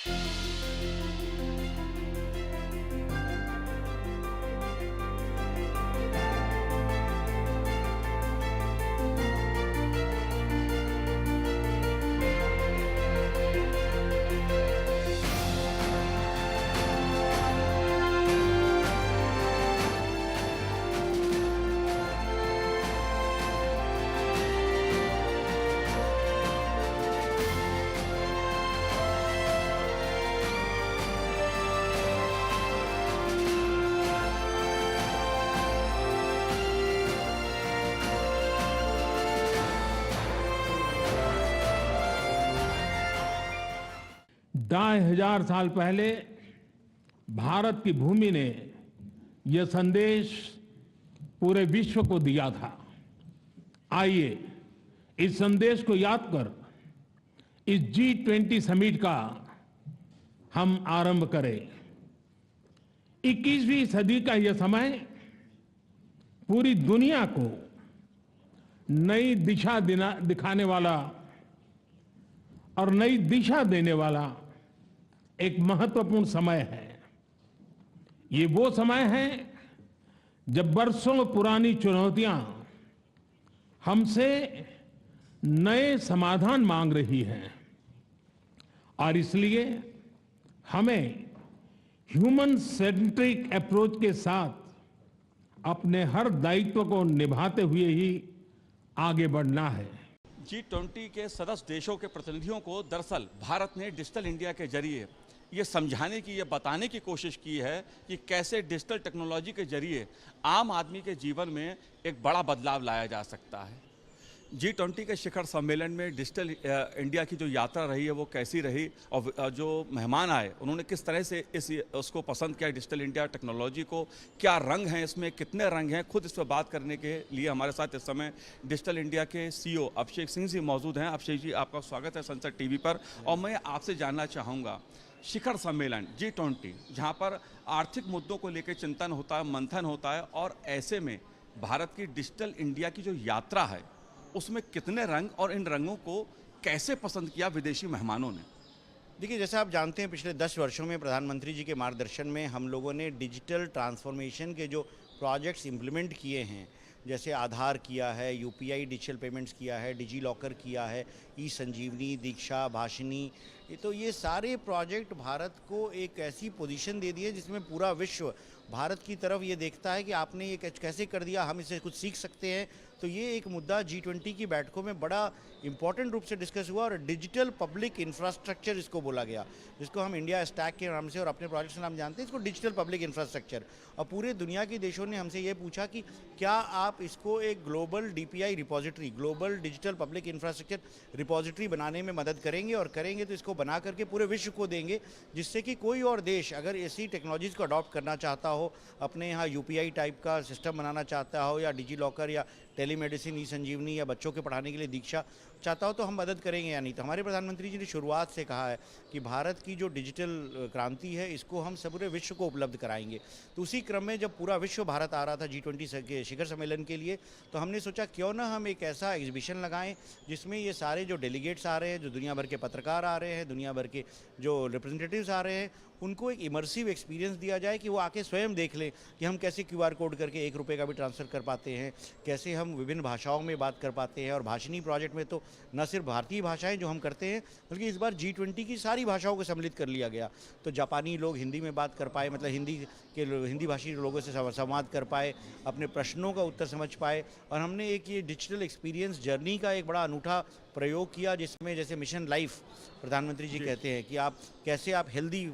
2,500 साल पहले भारत की भूमि ने यह संदेश पूरे विश्व को दिया था। आइए इस संदेश को याद कर इस G20 समिट का हम आरंभ करें। 21वीं सदी का यह समय पूरी दुनिया को नई दिशा दिखाने वाला और नई दिशा देने वाला एक महत्वपूर्ण समय है। ये वो समय है जब बरसों पुरानी चुनौतियां हमसे नए समाधान मांग रही हैं और इसलिए हमें ह्यूमन सेंट्रिक अप्रोच के साथ अपने हर दायित्व को निभाते हुए ही आगे बढ़ना है। G20 के सदस्य देशों के प्रतिनिधियों को दरअसल भारत ने डिजिटल इंडिया के जरिए ये समझाने की, ये बताने की कोशिश की है कि कैसे डिजिटल टेक्नोलॉजी के जरिए आम आदमी के जीवन में एक बड़ा बदलाव लाया जा सकता है। G20 के शिखर सम्मेलन में डिजिटल इंडिया की जो यात्रा रही है वो कैसी रही और जो मेहमान आए उन्होंने किस तरह से उसको पसंद किया, डिजिटल इंडिया टेक्नोलॉजी को, क्या रंग हैं इसमें, कितने रंग हैं, खुद इस पर बात करने के लिए हमारे साथ इस समय डिजिटल इंडिया के CEO अभिषेक सिंह जी मौजूद हैं। अभिषेक जी, आपका स्वागत है सनसद टीवी पर। और मैं आपसे जानना चाहूँगा, शिखर सम्मेलन G20 जहाँ पर आर्थिक मुद्दों को लेकर चिंतन होता है, मंथन होता है, और ऐसे में भारत की डिजिटल इंडिया की जो यात्रा है उसमें कितने रंग और इन रंगों को कैसे पसंद किया विदेशी मेहमानों ने? देखिए, जैसे आप जानते हैं पिछले 10 वर्षों में प्रधानमंत्री जी के मार्गदर्शन में हम लोगों ने डिजिटल ट्रांसफॉर्मेशन के जो प्रोजेक्ट्स इम्प्लीमेंट किए हैं, जैसे आधार किया है, UPI डिजिटल पेमेंट्स किया है, डिजी लॉकर किया है, ई-संजीवनी, दीक्षा, भाषिनी, तो ये सारे प्रोजेक्ट भारत को एक ऐसी पोजीशन दे दी है जिसमें पूरा विश्व भारत की तरफ ये देखता है कि आपने ये कैसे कर दिया, हम इससे कुछ सीख सकते हैं। तो ये एक मुद्दा G20 की बैठकों में बड़ा इंपॉर्टेंट रूप से डिस्कस हुआ और डिजिटल पब्लिक इंफ्रास्ट्रक्चर इसको बोला गया, जिसको हम इंडिया स्टैक के नाम से और अपने प्रोजेक्ट के नाम जानते हैं, इसको डिजिटल पब्लिक इंफ्रास्ट्रक्चर। और पूरे दुनिया के देशों ने हमसे ये पूछा कि क्या आप इसको एक global DPI repository, global digital public infrastructure repository बनाने में मदद करेंगे, और करेंगे तो इसको बना करके पूरे विश्व को देंगे, जिससे कि कोई और देश अगर ऐसी टेक्नोलॉजीज़ को अडॉप्ट करना चाहता हो, अपने यहाँ UPI टाइप का सिस्टम बनाना चाहता हो, या डिजी लॉकर या टेलीमेडिसिन, ई-संजीवनी, या बच्चों के पढ़ाने के लिए दीक्षा चाहता हो, तो हम मदद करेंगे या नहीं। तो हमारे प्रधानमंत्री जी ने शुरुआत से कहा है कि भारत की जो डिजिटल क्रांति है इसको हम पूरे विश्व को उपलब्ध कराएंगे। तो उसी क्रम में जब पूरा विश्व भारत आ रहा था G20 के शिखर सम्मेलन के लिए, तो हमने सोचा क्यों ना हम एक ऐसा एग्जीबिशन लगाएं जिसमें ये सारे जो डेलीगेट्स आ रहे हैं, जो दुनिया भर के पत्रकार आ रहे हैं, दुनिया भर के जो रिप्रेजेंटेटिव्स आ रहे हैं, उनको एक इमर्सिव एक्सपीरियंस दिया जाए कि वो आके स्वयं देख लें कि हम कैसे QR कोड करके 1 रुपये का भी ट्रांसफ़र कर पाते हैं, कैसे हम विभिन्न भाषाओं में बात कर पाते हैं। और भाषिनी प्रोजेक्ट में तो न सिर्फ भारतीय भाषाएं जो हम करते हैं, बल्कि इस बार G20 की सारी भाषाओं को सम्मिलित कर लिया गया। तो जापानी लोग हिंदी में बात कर पाए, मतलब हिंदी भाषी लोगों से संवाद कर पाए, अपने प्रश्नों का उत्तर समझ पाए। और हमने एक ये डिजिटल एक्सपीरियंस जर्नी का एक बड़ा अनूठा प्रयोग किया, जिसमें जैसे मिशन लाइफ प्रधानमंत्री जी कहते हैं कि आप कैसे आप हेल्दी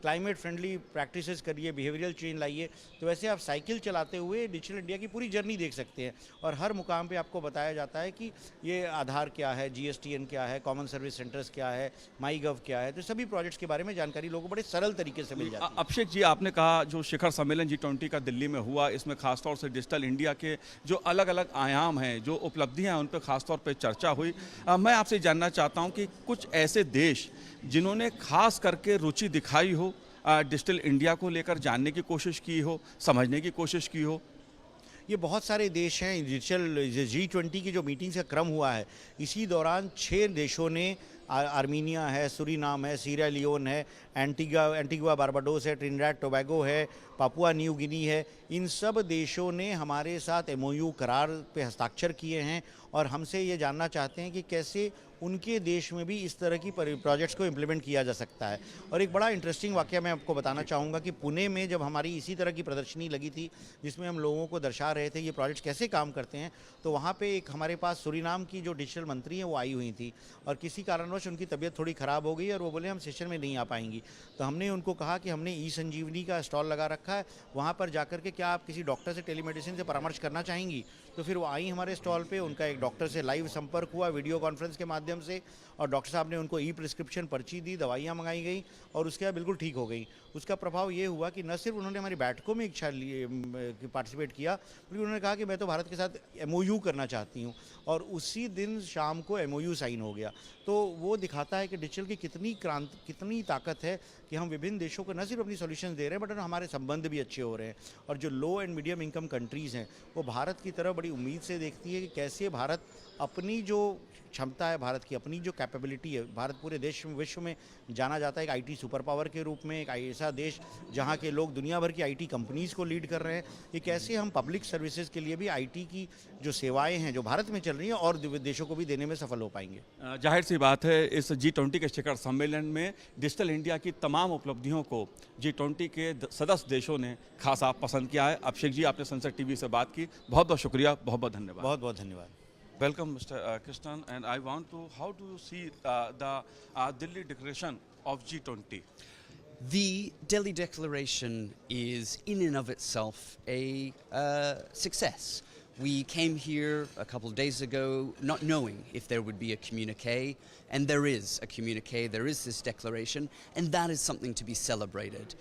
क्लाइमेट फ्रेंडली प्रैक्टिसेस करिए, बिहेवियरल चेंज लाइए, तो वैसे आप साइकिल चलाते हुए डिजिटल इंडिया की पूरी जर्नी देख सकते हैं। और हर मुकाम पे आपको बताया जाता है कि ये आधार क्या है, GSTN क्या है, कॉमन सर्विस सेंटर्स क्या है, MyGov क्या है, तो सभी प्रोजेक्ट्स के बारे में जानकारी लोगों को बड़े सरल तरीके से मिल जाती है। अभिषेक जी, आपने कहा जो शिखर सम्मेलन G20 का दिल्ली में हुआ, इसमें खासतौर से डिजिटल इंडिया के जो अलग अलग आयाम हैं, जो उपलब्धियाँ हैं, उन पर खासतौर पर चर्चा हुई। मैं आपसे जानना चाहता हूँ कि कुछ ऐसे देश जिन्होंने खास करके रुचि दिखाई हो, डिजिटल इंडिया को लेकर जानने की कोशिश की हो, समझने की कोशिश की हो। ये बहुत सारे देश हैं। डिजिटल G20 की जो मीटिंग्स का क्रम हुआ है, इसी दौरान 6 देशों ने आर्मीनिया है, सूरीनाम है, सीरिया लियोन है, एंटीगुआ बारबाडोस है, ट्रिनिडाद टोबैगो है, पापुआ न्यू गिनी है। इन सब देशों ने हमारे साथ एमओयू करार पे हस्ताक्षर किए हैं और हमसे ये जानना चाहते हैं कि कैसे उनके देश में भी इस तरह की प्रोजेक्ट्स को इम्प्लीमेंट किया जा सकता है। और एक बड़ा इंटरेस्टिंग वाकया मैं आपको बताना चाहूँगा कि पुणे में जब हमारी इसी तरह की प्रदर्शनी लगी थी जिसमें हम लोगों को दर्शा रहे थे ये प्रोजेक्ट्स कैसे काम करते हैं, तो वहाँ पे एक हमारे पास सूरीनाम की जो डिजिटल मंत्री हैं वो आई हुई थी और किसी कारणवश उनकी तबीयत थोड़ी ख़राब हो गई और वो बोले हम सेशन में नहीं आ पाएंगी। तो हमने उनको कहा कि हमने ई संजीवनी का स्टॉल लगा रखा है, वहाँ पर जाकर के क्या आप किसी डॉक्टर से टेलीमेडिसिन से परामर्श करना चाहेंगी। तो फिर वो आई हमारे स्टॉल पे, उनका एक डॉक्टर से लाइव संपर्क हुआ वीडियो कॉन्फ्रेंस के माध्यम से और डॉक्टर साहब ने उनको ई प्रिस्क्रिप्शन पर्ची दी, दवाइयाँ मंगाई गई और उसके बाद बिल्कुल ठीक हो गई। उसका प्रभाव ये हुआ कि न सिर्फ उन्होंने हमारी बैठकों में इच्छा पार्टिसिपेट किया बल्कि उन्होंने कहा कि मैं तो भारत के साथ एमओयू करना चाहती हूँ और उसी दिन शाम को एमओयू साइन हो गया। तो वो दिखाता है कि डिजिटल की कितनी ताकत है कि हम विभिन्न देशों को न सिर्फ अपनी सॉल्यूशंस दे रहे हैं बट हमारे संबंध भी अच्छे हो रहे हैं। और जो लो एंड मीडियम इनकम कंट्रीज़ हैं वो भारत की तरफ बड़ी उम्मीद से देखती है कि कैसे भारत अपनी जो क्षमता है, भारत की अपनी जो कैपेबिलिटी है, भारत पूरे देश में विश्व में जाना जाता है एक आईटी सुपर पावर के रूप में, एक ऐसा देश जहां के लोग दुनिया भर की आईटी कंपनीज़ को लीड कर रहे हैं। ये कैसे हम पब्लिक सर्विसेज के लिए भी आईटी की जो सेवाएं हैं जो भारत में चल रही हैं और देशों को भी देने में सफल हो पाएंगे। जाहिर सी बात है इस G20 के शिखर सम्मेलन में डिजिटल इंडिया की तमाम उपलब्धियों को G20 के सदस्य देशों ने खासा पसंद किया है। अभिषेक जी, आपने संसद टीवी से बात की, बहुत बहुत शुक्रिया, बहुत बहुत धन्यवाद। बहुत बहुत धन्यवाद। Welcome, Mr. Krishnan, and I want to, how do you see the Delhi Declaration of G20? The Delhi Declaration is, in and of itself, a success. We came here a couple of days ago not knowing if there would be a communique, and there is a communique, there is this declaration, and that is something to be celebrated.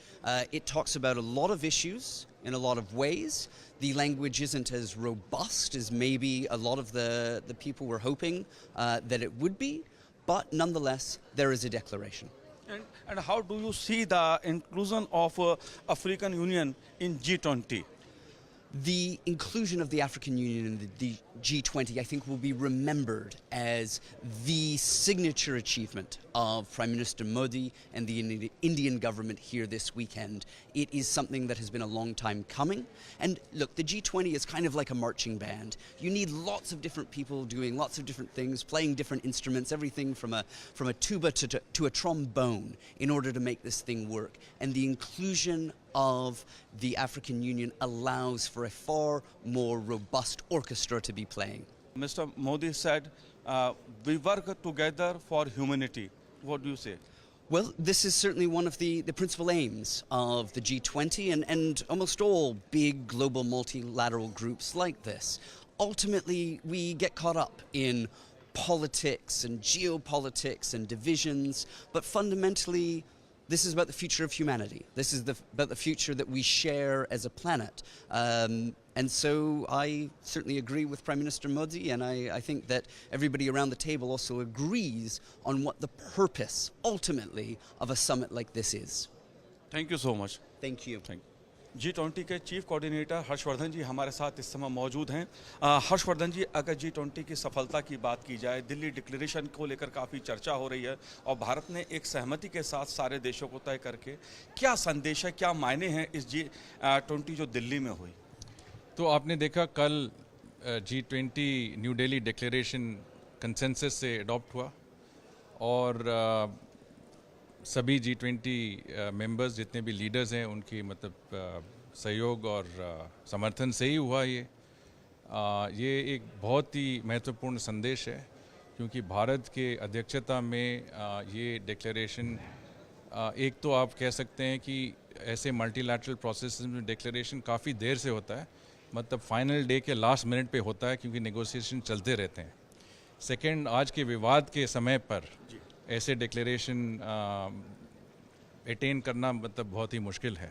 It talks about a lot of issues in a lot of ways. The language isn't as robust as maybe a lot of the people were hoping that it would be, but nonetheless, there is a declaration. And how do you see the inclusion of African Union in G20? The inclusion of the African Union in the G20, I think, will be remembered as the signature achievement of Prime Minister Modi and the Indian government here this weekend. It is something that has been a long time coming. And look, the G20 is kind of like a marching band. You need lots of different people doing lots of different things, playing different instruments, everything from a tuba to a trombone in order to make this thing work. And the inclusion of the African Union allows for a far more robust orchestra to be playing. Mr. Modi said, we work together for humanity. What do you say? Well, this is certainly one of the principal aims of the G20 and almost all big global multilateral groups like this. Ultimately, we get caught up in politics and geopolitics and divisions, but fundamentally, this is about the future of humanity. This is about the future that we share as a planet. And so I certainly agree with Prime Minister Modi, and I think that everybody around the table also agrees on what the purpose, ultimately, of a summit like this is. Thank you so much. Thank you. Thank you. G20 के chief coordinator Harshvardhan जी हमारे साथ इस समय मौजूद हैं। हर्षवर्धन जी, अगर G20 की सफलता की बात की जाए, दिल्ली डिक्लेरेशन को लेकर काफ़ी चर्चा हो रही है और भारत ने एक सहमति के साथ सारे देशों को तय करके, क्या संदेश है, क्या मायने हैं इस G20 जो दिल्ली में हुई? तो आपने देखा कल G20 new Delhi declaration consensus से अडॉप्ट हुआ और सभी G20 मेंबर्स जितने भी लीडर्स हैं उनकी मतलब सहयोग और समर्थन से ही हुआ ये एक बहुत ही महत्वपूर्ण संदेश है क्योंकि भारत के अध्यक्षता में ये डिक्लेरेशन एक तो आप कह सकते हैं कि ऐसे मल्टीलैटरल प्रोसेस में डिक्लेरेशन काफ़ी देर से होता है, मतलब फाइनल डे के लास्ट मिनट पे होता है क्योंकि नेगोशिएशन चलते रहते हैं। सेकंड, आज के विवाद के समय पर ऐसे डिक्लेरेशन अटेन करना मतलब बहुत ही मुश्किल है।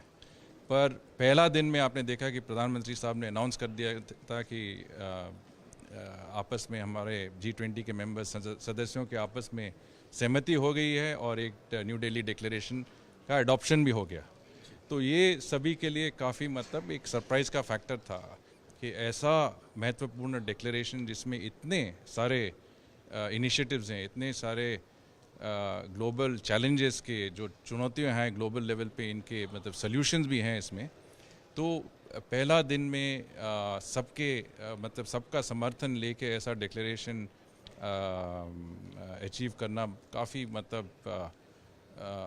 पर पहला दिन में आपने देखा कि प्रधानमंत्री साहब ने अनाउंस कर दिया था कि आपस में हमारे G20 के मेंबर्स सदस्यों के आपस में सहमति हो गई है और एक न्यू दिल्ली डिक्लेरेशन का अडॉप्शन भी हो गया। तो ये सभी के लिए काफ़ी मतलब एक सरप्राइज़ का फैक्टर था कि ऐसा महत्वपूर्ण डिक्लेरेशन जिसमें इतने सारे इनिशिएटिव्स हैं, इतने सारे ग्लोबल चैलेंजेस के जो चुनौतियां हैं ग्लोबल लेवल पे, इनके मतलब सॉल्यूशंस भी हैं इसमें। तो पहला दिन में मतलब सबका समर्थन लेके ऐसा डिक्लेरेशन अचीव करना काफ़ी मतलब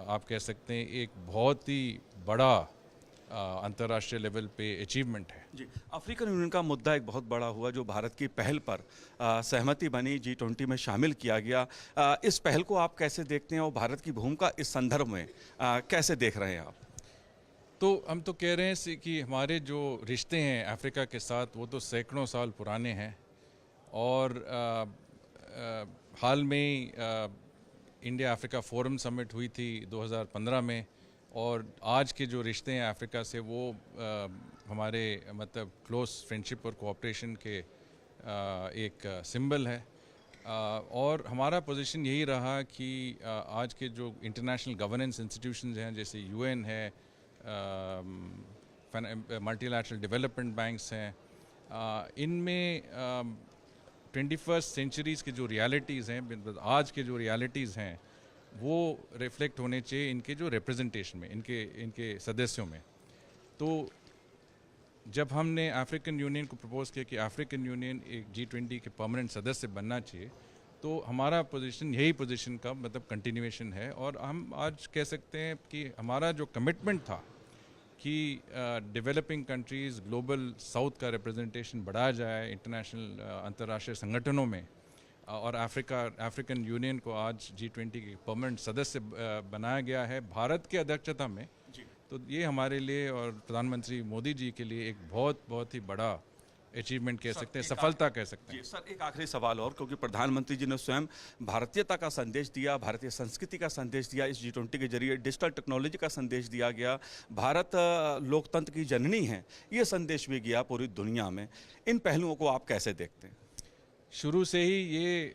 आप कह सकते हैं एक बहुत ही बड़ा अंतर्राष्ट्रीय लेवल पे अचीवमेंट है। जी, अफ्रीकन यूनियन का मुद्दा एक बहुत बड़ा हुआ जो भारत की पहल पर सहमति बनी, G20 में शामिल किया गया। इस पहल को आप कैसे देखते हैं और भारत की भूमिका इस संदर्भ में कैसे देख रहे हैं आप? तो हम तो कह रहे हैं कि हमारे जो रिश्ते हैं अफ्रीका के साथ वो तो सैकड़ों साल पुराने हैं, और हाल में इंडिया अफ्रीका फोरम समिट हुई थी 2015 में, और आज के जो रिश्ते हैं अफ्रीका से वो हमारे मतलब क्लोज फ्रेंडशिप और कोऑपरेशन के एक सिंबल है। और हमारा पोजीशन यही रहा कि आज के जो इंटरनेशनल गवर्नेंस इंस्टीट्यूशंस हैं जैसे यूएन है, मल्टीलैटरल डेवलपमेंट बैंक्स हैं, इनमें 21st सेंचुरीज़ के जो रियलिटीज़ हैं, आज के जो रियलिटीज़ हैं वो रिफ्लेक्ट होने चाहिए इनके जो रिप्रेजेंटेशन में, इनके सदस्यों में। तो जब हमने अफ्रीकन यूनियन को प्रपोज किया कि अफ्रीकन यूनियन एक G20 के परमानेंट सदस्य बनना चाहिए, तो हमारा पोजीशन यही पोजीशन का मतलब कंटिन्यूएशन है। और हम आज कह सकते हैं कि हमारा जो कमिटमेंट था कि डेवलपिंग कंट्रीज़ ग्लोबल साउथ का रिप्रेजेंटेशन बढ़ाया जाए इंटरनेशनल अंतर्राष्ट्रीय संगठनों में, और अफ्रीकन यूनियन को आज G20 के परमानेंट सदस्य बनाया गया है भारत की अध्यक्षता में। तो ये हमारे लिए और प्रधानमंत्री मोदी जी के लिए एक बहुत ही बड़ा अचीवमेंट कह सकते हैं, सफलता कह सकते हैं। जी सर, एक आखिरी सवाल और, क्योंकि प्रधानमंत्री जी ने स्वयं भारतीयता का संदेश दिया, भारतीय संस्कृति का संदेश दिया, इस G20 के जरिए डिजिटल टेक्नोलॉजी का संदेश दिया गया, भारत लोकतंत्र की जननी है, ये संदेश भी गया पूरी दुनिया में। इन पहलुओं को आप कैसे देखते हैं? शुरू से ही ये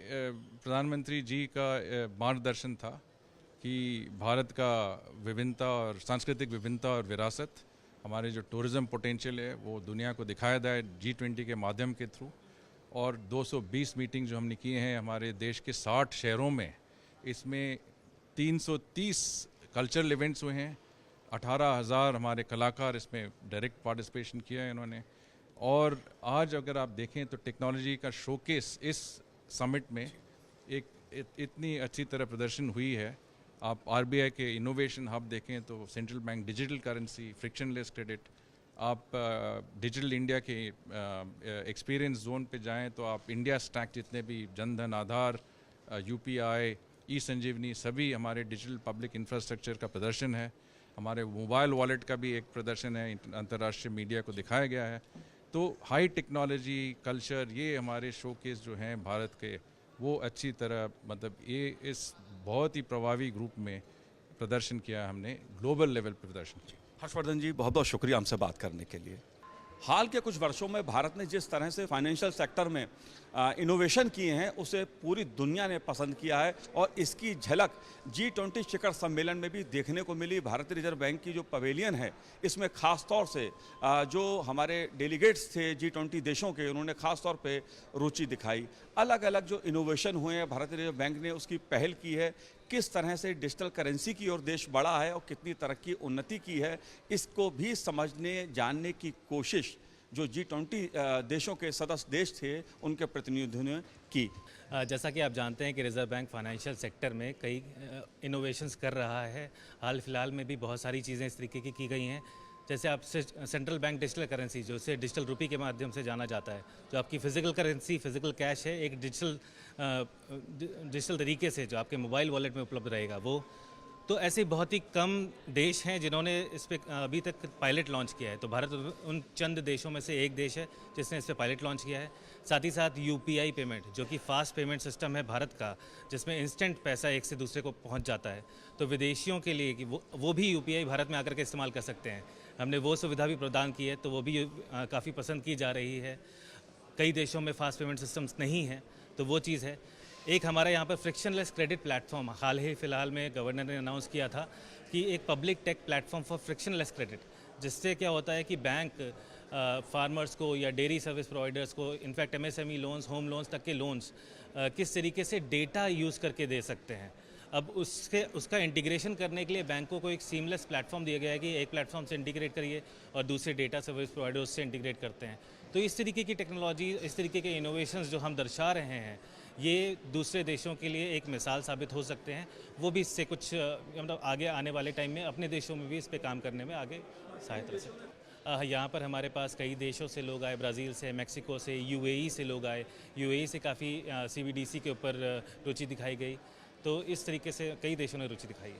प्रधानमंत्री जी का मार्गदर्शन था कि भारत का विभिन्नता और सांस्कृतिक विभिन्नता और विरासत, हमारे जो टूरिज़्म पोटेंशियल है वो दुनिया को दिखाया जाए G20 के माध्यम के थ्रू। और 220 मीटिंग जो हमने किए हैं हमारे देश के 60 शहरों में, इसमें 330 कल्चरल इवेंट्स हुए हैं, 18,000 हमारे कलाकार इसमें डायरेक्ट पार्टिसिपेशन किया है इन्होंने। और आज अगर आप देखें तो टेक्नोलॉजी का शोकेस इस समिट में एक इतनी अच्छी तरह प्रदर्शन हुई है। आप RBI के इनोवेशन हब देखें तो central bank digital currency, frictionless credit, आप डिजिटल इंडिया के एक्सपीरियंस जोन पे जाएं तो आप इंडिया स्टैक जितने भी जनधन, आधार, UPI, ई-संजीवनी, सभी हमारे डिजिटल पब्लिक इंफ्रास्ट्रक्चर का प्रदर्शन है। हमारे मोबाइल वॉलेट का भी एक प्रदर्शन है, अंतर्राष्ट्रीय मीडिया को दिखाया गया है। तो हाई टेक्नोलॉजी, कल्चर, ये हमारे शोकेस जो हैं भारत के, वो अच्छी तरह मतलब ये इस बहुत ही प्रभावी ग्रुप में प्रदर्शन किया हमने, ग्लोबल लेवल पर प्रदर्शन किया। हर्षवर्धन जी, बहुत बहुत शुक्रिया हमसे बात करने के लिए। हाल के कुछ वर्षों में भारत ने जिस तरह से फाइनेंशियल सेक्टर में इनोवेशन किए हैं उसे पूरी दुनिया ने पसंद किया है, और इसकी झलक G20 शिखर सम्मेलन में भी देखने को मिली। भारतीय रिजर्व बैंक की जो पवेलियन है इसमें खास तौर से जो हमारे डेलीगेट्स थे G20 देशों के, उन्होंने खास तौर पे रुचि दिखाई। अलग अलग जो इनोवेशन हुए हैं भारतीय रिजर्व बैंक ने उसकी पहल की है, किस तरह से डिजिटल करेंसी की ओर देश बढ़ा है और कितनी तरक्की उन्नति की है, इसको भी समझने जानने की कोशिश जो G20 देशों के सदस्य देश थे उनके प्रतिनिधियों ने की। जैसा कि आप जानते हैं कि रिजर्व बैंक फाइनेंशियल सेक्टर में कई इनोवेशंस कर रहा है। हाल फिलहाल में भी बहुत सारी चीज़ें इस तरीके की गई हैं, जैसे आप सेंट्रल बैंक डिजिटल करेंसी, जो इसे डिजिटल रुपी के माध्यम से जाना जाता है, जो आपकी फिजिकल करेंसी, फिजिकल कैश है, एक डिजिटल तरीके से जो आपके मोबाइल वॉलेट में उपलब्ध रहेगा वो। तो ऐसे बहुत ही कम देश हैं जिन्होंने इस पर अभी तक पायलट लॉन्च किया है। तो भारत उन चंद देशों में से एक देश है जिसने इस पर पायलट लॉन्च किया है। साथ ही साथ UPI पेमेंट, जो कि फास्ट पेमेंट सिस्टम है भारत का, जिसमें इंस्टेंट पैसा एक से दूसरे को पहुंच जाता है। तो विदेशियों के लिए कि वो भी UPI भारत में आकर के इस्तेमाल कर सकते हैं। हमने वो सुविधा भी प्रदान की है, तो वो भी काफ़ी पसंद की जा रही है। कई देशों में फास्ट पेमेंट सिस्टम्स नहीं हैं, तो वो चीज़ है। एक हमारे यहाँ पर फ्रिक्शनलेस क्रेडिट प्लेटफॉर्म हाल ही फिलहाल में गवर्नर ने अनाउंस किया था कि एक public take platform for frictionless credit, जिससे क्या होता है कि बैंक फार्मर्स को या डेयरी सर्विस प्रोवाइडर्स को, in fact MSME loans, home loans तक के लोन्स किस तरीके से डेटा यूज़ करके दे सकते हैं। अब उसका इंटीग्रेशन करने के लिए बैंकों को एक सीमलेस प्लेटफॉर्म दिया गया है कि एक प्लेटफॉर्म से इंटीग्रेट करिए और दूसरे डेटा सर्विस प्रोवाइडर्स से इंटीग्रेट करते हैं। तो इस तरीके की टेक्नोलॉजी, इस तरीके के इनोवेशंस जो हम दर्शा रहे हैं, ये दूसरे देशों के लिए एक मिसाल साबित हो सकते हैं। वो भी इससे कुछ मतलब आगे आने वाले टाइम में अपने देशों में भी इस पे काम करने में आगे सहायता कर सकते हैं। यहाँ पर हमारे पास कई देशों से लोग आए, ब्राज़ील से, मैक्सिको से, यूएई से लोग आए। यूएई से काफ़ी सीबीडीसी के ऊपर रुचि दिखाई गई। तो इस तरीके से कई देशों ने रुचि दिखाई है।